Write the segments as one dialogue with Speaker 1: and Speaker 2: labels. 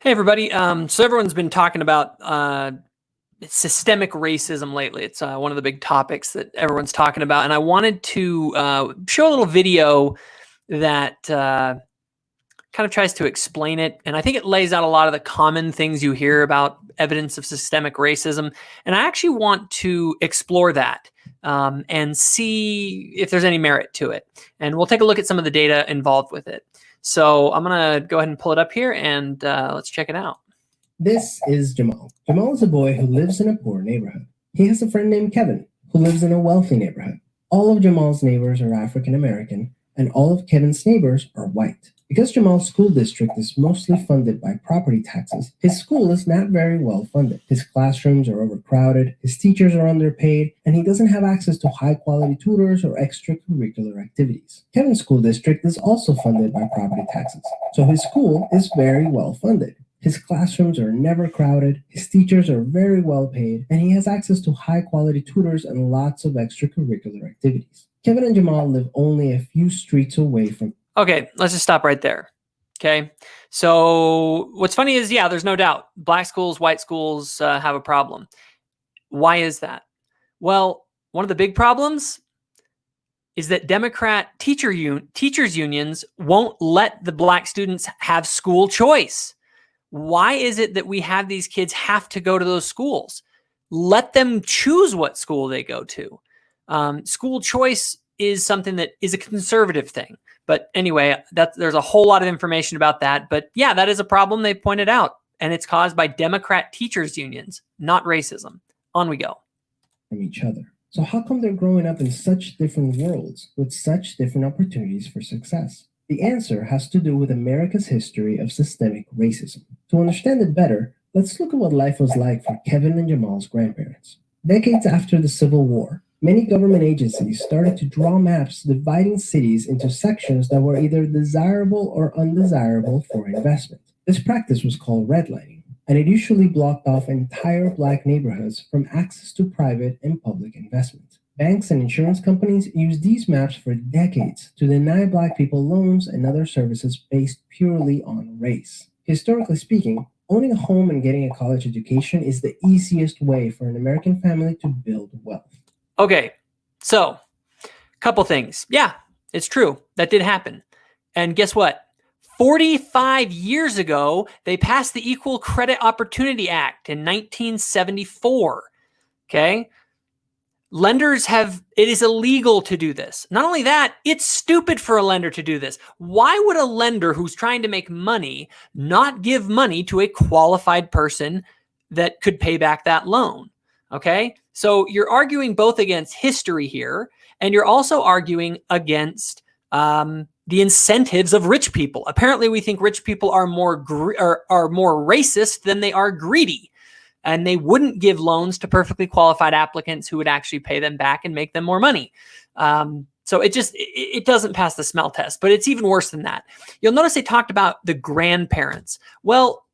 Speaker 1: Hey, everybody. So everyone's been talking about systemic racism lately. It's one of the big topics that everyone's talking about. And I wanted to show a little video that kind of tries to explain it. And I think it lays out a lot of the common things you hear about evidence of systemic racism. And I actually want to explore that and see if there's any merit to it. And we'll take a look at some of the data involved with it. So I'm going to go ahead and pull it up here and let's check it out.
Speaker 2: This is Jamal. Jamal is a boy who lives in a poor neighborhood. He has a friend named Kevin who lives in a wealthy neighborhood. All of Jamal's neighbors are African American and all of Kevin's neighbors are white. Because Jamal's school district is mostly funded by property taxes, his school is not very well funded. His classrooms are overcrowded, his teachers are underpaid, and he doesn't have access to high-quality tutors or extracurricular activities. Kevin's school district is also funded by property taxes, so his school is very well funded. His classrooms are never crowded, his teachers are very well paid, and he has access to high-quality tutors and lots of extracurricular activities. Kevin and Jamal live only a few streets away from.
Speaker 1: Okay, let's just stop right there. Okay, so what's funny is, yeah, there's no doubt black schools, white schools have a problem. Why is that? Well, one of the big problems is that Democrat teachers unions won't let the black students have school choice. Why is it that we have these kids have to go to those schools? Let them choose what school they go to. School choice is something that is a conservative thing. But anyway, there's a whole lot of information about that. But yeah, that is a problem they pointed out. And it's caused by Democrat teachers unions, not racism. On we go.
Speaker 2: From each other. So how come they're growing up in such different worlds with such different opportunities for success? The answer has to do with America's history of systemic racism. To understand it better, let's look at what life was like for Kevin and Jamal's grandparents. Decades after the Civil War, many government agencies started to draw maps dividing cities into sections that were either desirable or undesirable for investment. This practice was called redlining, and it usually blocked off entire black neighborhoods from access to private and public investment. Banks and insurance companies used these maps for decades to deny black people loans and other services based purely on race. Historically speaking, owning a home and getting a college education is the easiest way for an American family to build wealth.
Speaker 1: Okay, so couple things. Yeah, it's true. That did happen. And guess what? 45 years ago, they passed the Equal Credit Opportunity Act in 1974. Okay? It is illegal to do this. Not only that, it's stupid for a lender to do this. Why would a lender who's trying to make money not give money to a qualified person that could pay back that loan? Okay, so you're arguing both against history here, and you're also arguing against the incentives of rich people. Apparently, we think rich people are more racist than they are greedy, and they wouldn't give loans to perfectly qualified applicants who would actually pay them back and make them more money. So it doesn't pass the smell test, but it's even worse than that. You'll notice they talked about the grandparents. Well,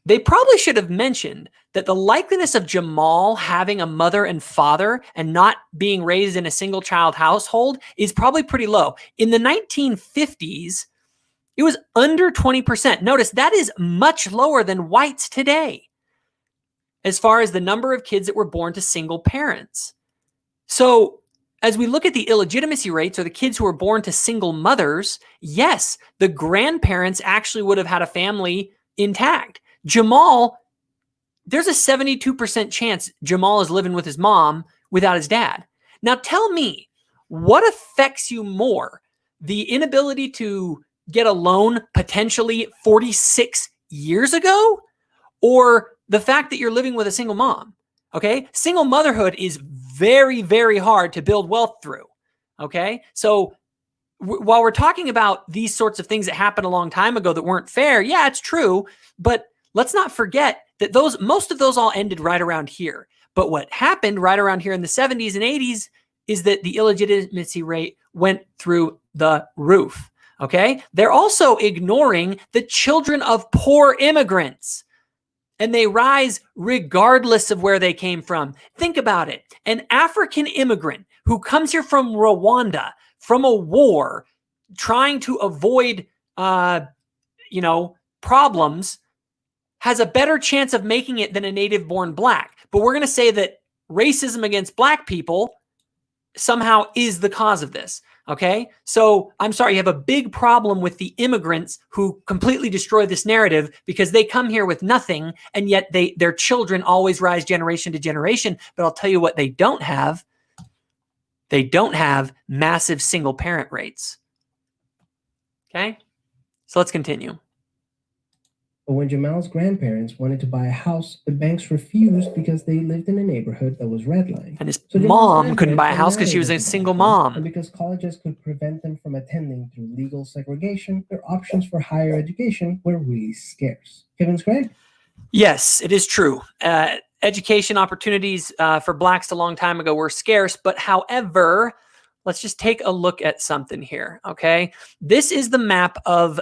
Speaker 1: they probably should have mentioned that the likeliness of Jamal having a mother and father and not being raised in a single child household is probably pretty low. In the 1950s, it was under 20%. Notice that is much lower than whites today as far as the number of kids that were born to single parents. So as we look at the illegitimacy rates or the kids who were born to single mothers, yes, the grandparents actually would have had a family intact. Jamal, there's a 72% chance Jamal is living with his mom without his dad. Now tell me, what affects you more? The inability to get a loan potentially 46 years ago, or the fact that you're living with a single mom? Okay, single motherhood is very, very hard to build wealth through. Okay, so while we're talking about these sorts of things that happened a long time ago that weren't fair, yeah, it's true, but let's not forget that most of those all ended right around here. But what happened right around here in the 70s and 80s is that the illegitimacy rate went through the roof. Okay? They're also ignoring the children of poor immigrants. And they rise regardless of where they came from. Think about it. An African immigrant who comes here from Rwanda, from a war, trying to avoid, problems has a better chance of making it than a native-born black. But we're going to say that racism against black people somehow is the cause of this. Okay, so I'm sorry, you have a big problem with the immigrants who completely destroy this narrative because they come here with nothing, and yet their children always rise generation to generation. But I'll tell you what they don't have. They don't have massive single parent rates. Okay, so let's continue.
Speaker 2: But when Jamal's grandparents wanted to buy a house, the banks refused because they lived in a neighborhood that was redlined.
Speaker 1: And his
Speaker 2: So Jamal's
Speaker 1: mom couldn't buy a
Speaker 2: grandparents
Speaker 1: house because she was a
Speaker 2: unable to buy
Speaker 1: single
Speaker 2: a home, and
Speaker 1: mom.
Speaker 2: because colleges could prevent them from attending through legal segregation, their options for higher education were really scarce. Kevin's correct?
Speaker 1: Yes, it is true. Education opportunities for blacks a long time ago were scarce, but however, let's just take a look at something here, okay? This is the map of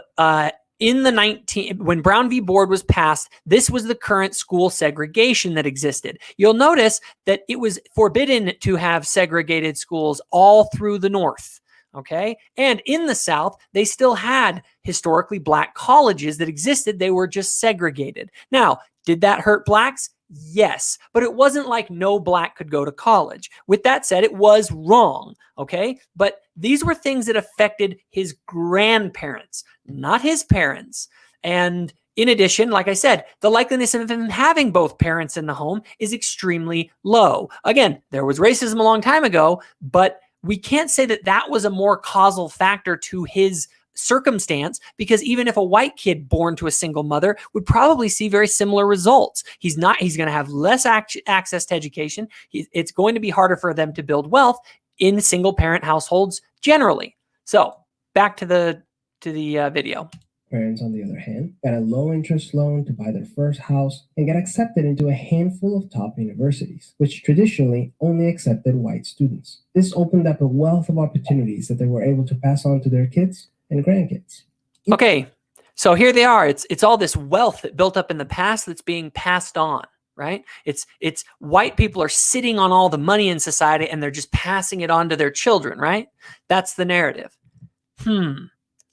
Speaker 1: when Brown v. Board was passed, this was the current school segregation that existed. You'll notice that it was forbidden to have segregated schools all through the North. Okay. And in the South, they still had historically black colleges that existed. They were just segregated. Now, did that hurt blacks? Yes, but it wasn't like no black could go to college. With that said, it was wrong. Okay. But these were things that affected his grandparents, not his parents. And in addition, like I said, the likeliness of him having both parents in the home is extremely low. Again, there was racism a long time ago, but we can't say that that was a more causal factor to his circumstance, because even if a white kid born to a single mother would probably see very similar results. He's going to have less access to education. It's going to be harder for them to build wealth in single parent households generally. So back to the video.
Speaker 2: Parents, on the other hand, got a low-interest loan to buy their first house and got accepted into a handful of top universities, which traditionally only accepted white students. This opened up a wealth of opportunities that they were able to pass on to their kids and grandkids.
Speaker 1: Okay, so here they are. It's all this wealth that built up in the past that's being passed on, right? It's white people are sitting on all the money in society and they're just passing it on to their children, right? That's the narrative.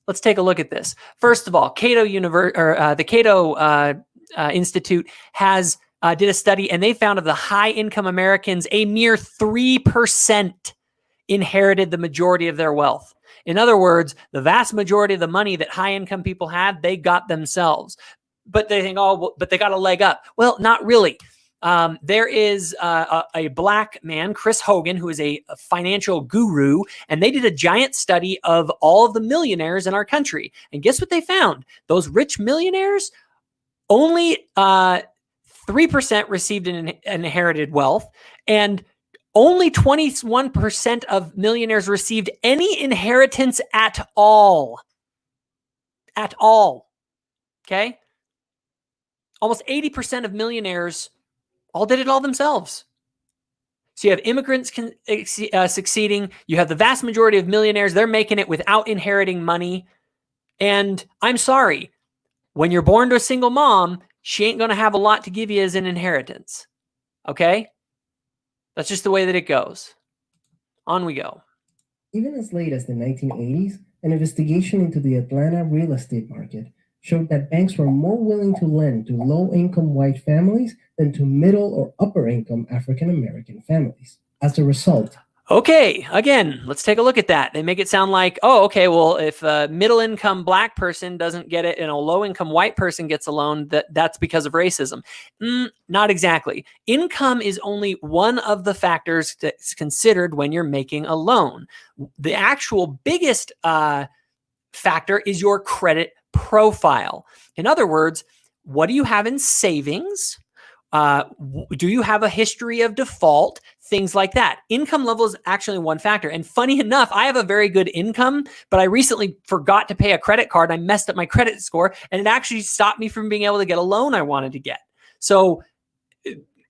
Speaker 1: Let's take a look at this. First of all, the Cato Institute has did a study, and they found of the high-income Americans, a mere 3% inherited the majority of their wealth. In other words, the vast majority of the money that high-income people had, they got themselves. But they think, oh, well, but they got a leg up. Well, not really. There is a black man, Chris Hogan, who is a financial guru, and they did a giant study of all of the millionaires in our country. And guess what they found? Those rich millionaires, only 3% received an inherited wealth, and only 21% of millionaires received any inheritance at all. At all. Okay? Almost 80% of millionaires all did it all themselves. So you have immigrants succeeding. You have the vast majority of millionaires. They're making it without inheriting money. And I'm sorry, when you're born to a single mom, she ain't going to have a lot to give you as an inheritance. Okay? That's just the way that it goes. On we go.
Speaker 2: Even as late as the 1980s, an investigation into the Atlanta real estate market showed that banks were more willing to lend to low-income white families than to middle or upper-income African-American families. As a result,
Speaker 1: okay, again, let's take a look at that. They make it sound like, oh, okay, well, if a middle-income black person doesn't get it and a low-income white person gets a loan, that's because of racism. Not exactly. Income is only one of the factors that's considered when you're making a loan. The actual biggest factor is your credit profile. In other words, what do you have in savings? Do you have a history of default? Things like that. Income level is actually one factor. And funny enough, I have a very good income, but I recently forgot to pay a credit card. I messed up my credit score, and it actually stopped me from being able to get a loan I wanted to get. So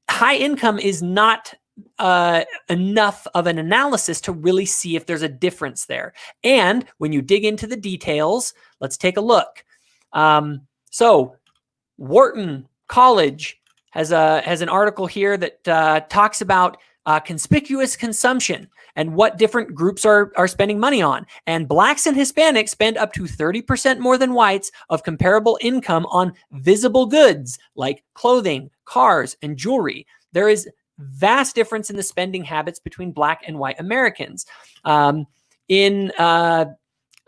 Speaker 1: high income is not enough of an analysis to really see if there's a difference there. And when you dig into the details, let's take a look. So Wharton College has an article here that talks about conspicuous consumption and what different groups are spending money on. And blacks and Hispanics spend up to 30% more than whites of comparable income on visible goods like clothing, cars, and jewelry. There is vast difference in the spending habits between black and white Americans. In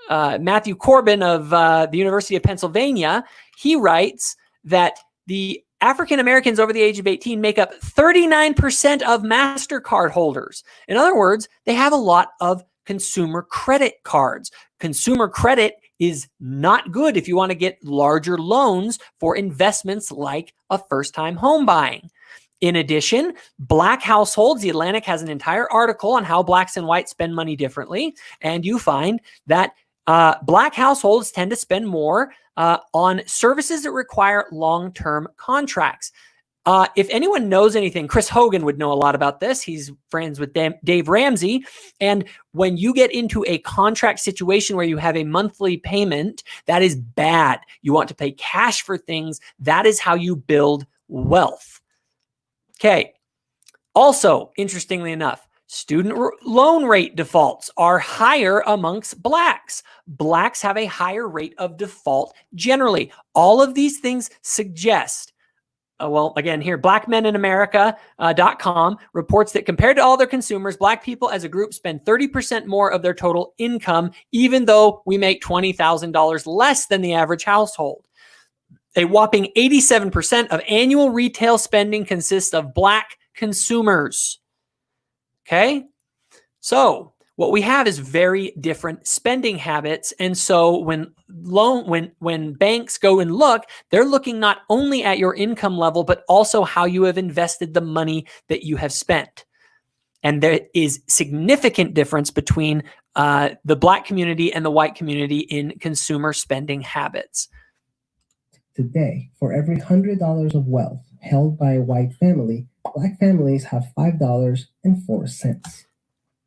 Speaker 1: Matthew Corbin of the University of Pennsylvania, he writes that the African Americans over the age of 18 make up 39% of MasterCard holders. In other words, they have a lot of consumer credit cards. Consumer credit is not good if you want to get larger loans for investments like a first-time home buying. In addition, black households, The Atlantic has an entire article on how blacks and whites spend money differently, and you find that black households tend to spend more on services that require long-term contracts. If anyone knows anything, Chris Hogan would know a lot about this. He's friends with Dave Ramsey. And when you get into a contract situation where you have a monthly payment, that is bad. You want to pay cash for things. That is how you build wealth. Okay. Also, interestingly enough, student loan rate defaults are higher amongst blacks. Blacks have a higher rate of default generally. All of these things suggest, well, again, here, blackmeninamerica.com reports that compared to all their consumers, black people as a group spend 30% more of their total income, even though we make $20,000 less than the average household. A whopping 87% of annual retail spending consists of black consumers. Okay? So what we have is very different spending habits. And so when banks go and look, they're looking not only at your income level, but also how you have invested the money that you have spent. And there is significant difference between the black community and the white community in consumer spending habits.
Speaker 2: Today, for every $100 of wealth held by a white family, black families have $5.04.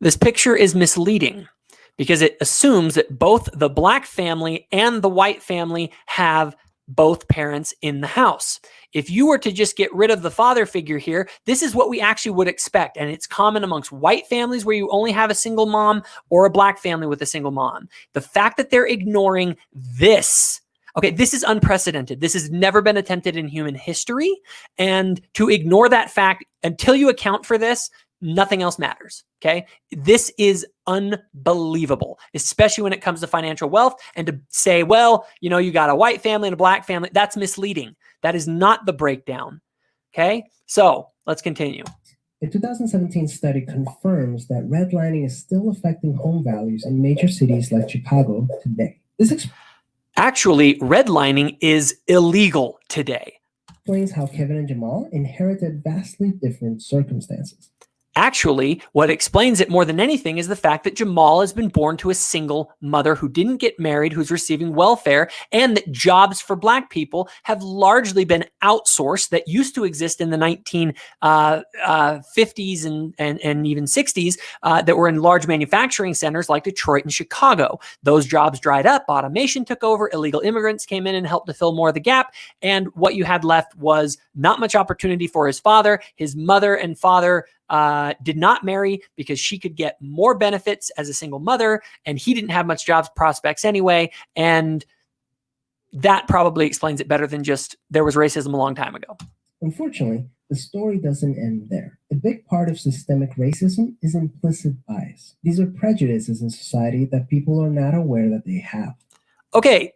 Speaker 1: This picture is misleading because it assumes that both the black family and the white family have both parents in the house. If you were to just get rid of the father figure here, this is what we actually would expect. And it's common amongst white families where you only have a single mom or a black family with a single mom. The fact that they're ignoring this, okay, this is unprecedented. This has never been attempted in human history. And to ignore that fact until you account for this, nothing else matters. Okay. This is unbelievable, especially when it comes to financial wealth. And to say, well, you got a white family and a black family, that's misleading. That is not the breakdown. Okay. So let's continue.
Speaker 2: A 2017 study confirms that redlining is still affecting home values in major cities like Chicago today.
Speaker 1: Actually, redlining is illegal today.
Speaker 2: Explains how Kevin and Jamal inherited vastly different circumstances.
Speaker 1: Actually, what explains it more than anything is the fact that Jamal has been born to a single mother who didn't get married, who's receiving welfare, and that jobs for black people have largely been outsourced that used to exist in the 1950s and even 60s that were in large manufacturing centers like Detroit and Chicago. Those jobs dried up, automation took over, illegal immigrants came in and helped to fill more of the gap, and what you had left was not much opportunity for his father. His mother and father did not marry because she could get more benefits as a single mother, and he didn't have much job prospects anyway. And that probably explains it better than just there was racism a long time ago.
Speaker 2: Unfortunately, the story doesn't end there. A big part of systemic racism is implicit bias. These are prejudices in society that people are not aware that they have.
Speaker 1: Okay,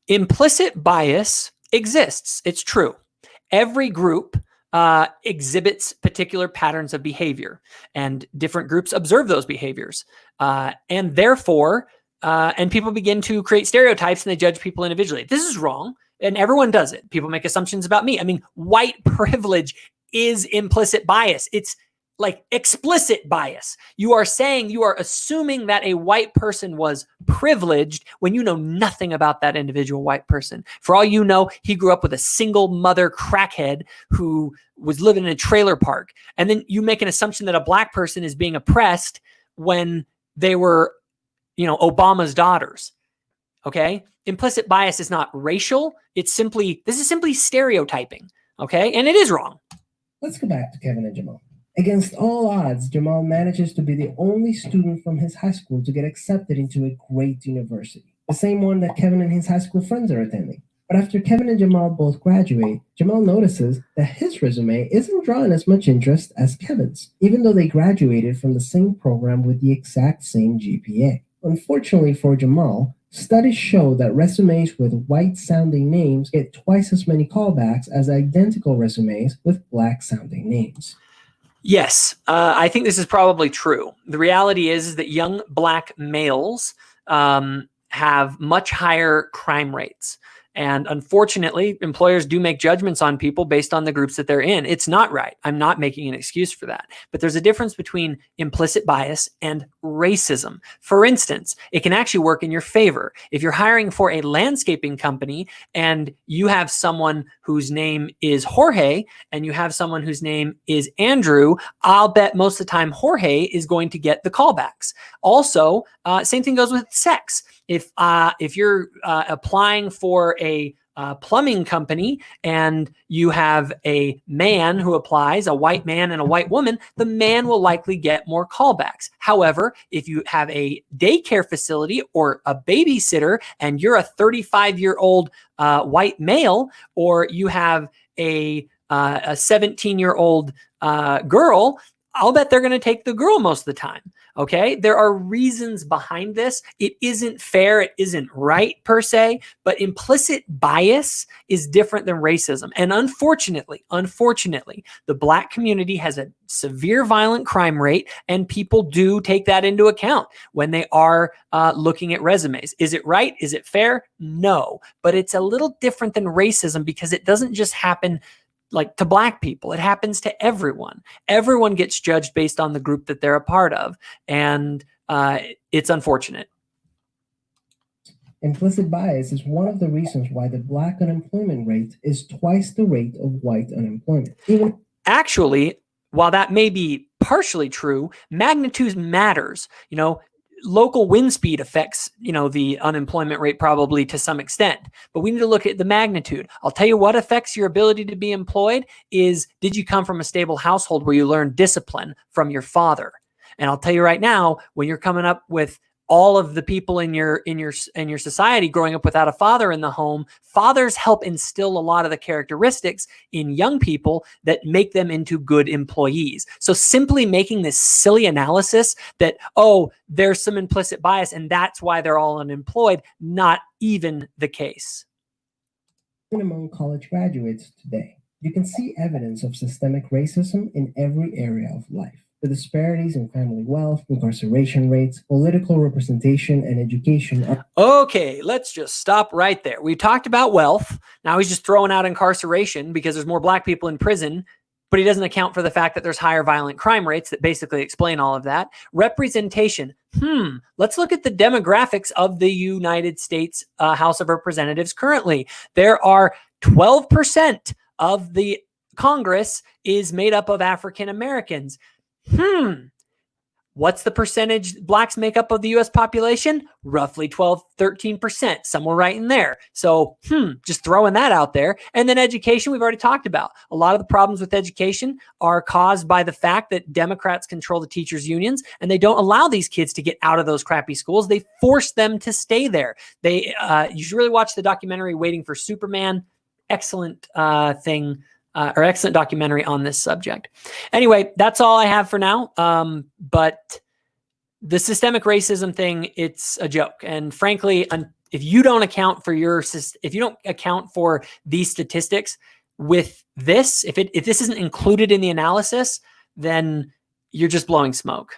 Speaker 1: implicit bias exists. It's true. Every group exhibits particular patterns of behavior, and different groups observe those behaviors. And therefore, and people begin to create stereotypes and they judge people individually. This is wrong, and everyone does it. People make assumptions about me. I mean, white privilege is implicit bias. It's like explicit bias. You are assuming that a white person was privileged when you know nothing about that individual white person. For all you know, he grew up with a single mother crackhead who was living in a trailer park. And then you make an assumption that a black person is being oppressed when they were, Obama's daughters. Okay. Implicit bias is not racial. This is simply stereotyping. Okay. And it is wrong.
Speaker 2: Let's go back to Kevin and Jamal. Against all odds, Jamal manages to be the only student from his high school to get accepted into a great university, the same one that Kevin and his high school friends are attending. But after Kevin and Jamal both graduate, Jamal notices that his resume isn't drawing as much interest as Kevin's, even though they graduated from the same program with the exact same GPA. Unfortunately for Jamal, studies show that resumes with white-sounding names get twice as many callbacks as identical resumes with black-sounding names.
Speaker 1: Yes, I think this is probably true. The reality is that young black males have much higher crime rates. And unfortunately, employers do make judgments on people based on the groups that they're in. It's not right. I'm not making an excuse for that. But there's a difference between implicit bias and racism. For instance, it can actually work in your favor. If you're hiring for a landscaping company and you have someone whose name is Jorge and you have someone whose name is Andrew, I'll bet most of the time Jorge is going to get the callbacks. Also, same thing goes with sex. If you're applying for a plumbing company and you have a man who applies, a white man and a white woman, the man will likely get more callbacks. However, if you have a daycare facility or a babysitter and you're a 35-year-old white male, or you have a 17-year-old girl, I'll bet they're going to take the girl most of the time. Okay. There are reasons behind this. It isn't fair. It isn't right per se, but implicit bias is different than racism. And unfortunately, the black community has a severe violent crime rate, and people do take that into account when they are looking at resumes. Is it right? Is it fair? No, but it's a little different than racism because it doesn't just happen like to black people. It happens to everyone. Everyone gets judged based on the group that they're a part of. And it's unfortunate.
Speaker 2: Implicit bias is one of the reasons why the black unemployment rate is twice the rate of white unemployment.
Speaker 1: Actually, while that may be partially true, magnitude matters. Local wind speed affects, the unemployment rate probably to some extent, but we need to look at the magnitude. I'll tell you what affects your ability to be employed is, did you come from a stable household where you learned discipline from your father? And I'll tell you right now, when you're coming up with all of the people in your society growing up without a father in the home, fathers help instill a lot of the characteristics in young people that make them into good employees. So simply making this silly analysis that, oh, there's some implicit bias and that's why they're all unemployed, not even the case.
Speaker 2: Even among college graduates today, you can see evidence of systemic racism in every area of life. The disparities in family wealth, incarceration rates, political representation, and education.
Speaker 1: Okay, let's just stop right there. We talked about wealth. Now he's just throwing out incarceration because there's more black people in prison, but he doesn't account for the fact that there's higher violent crime rates that basically explain all of that. Representation. Let's look at the demographics of the United States House of Representatives currently. There are 12% of the Congress is made up of African Americans. What's the percentage blacks make up of the U.S. population? Roughly 12, 13%, somewhere right in there. So, just throwing that out there. And then education, we've already talked about. A lot of the problems with education are caused by the fact that Democrats control the teachers' unions, and they don't allow these kids to get out of those crappy schools. They force them to stay there. You should really watch the documentary Waiting for Superman. Excellent excellent documentary on this subject. Anyway, that's all I have for now. But the systemic racism thing, it's a joke. And frankly, if you don't account for these statistics with this, if this isn't included in the analysis, then you're just blowing smoke.